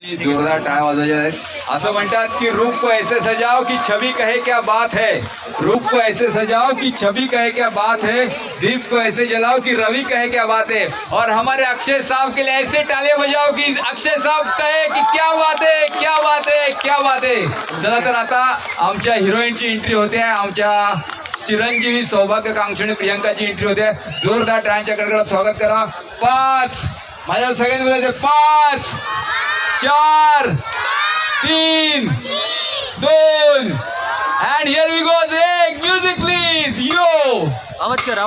जोरदार टाळ्या वाजवायच्या आहेत. असं म्हणतात की रूप को ऐसे सजाओ की छवि कहे क्या बात है. रूप को ऐसे सजाओ कि छवि कहे क्या बात है. दीप को ऐसे जलाओ कि रवि कहे क्या बात है. और हमारे अक्षय साहब के लिए ऐसे तालियां बजाओ कि अक्षय साहब कहे कि क्या बात है, क्या बात है, क्या बात है. चला तर आता आमच्या हिरोईनची एंट्री होते. आमच्या चिरंजीवी सौभाग्यकांक्षिणी प्रियंकाची एंट्री होते. जोरदार टाळ्यांच्या कडकडाट स्वागत करा. 5 माझ्या सगळ्यांनी बोलायचं 5 4 3 2 and here we go. एक म्युझिक प्लीज. यो आवाज कर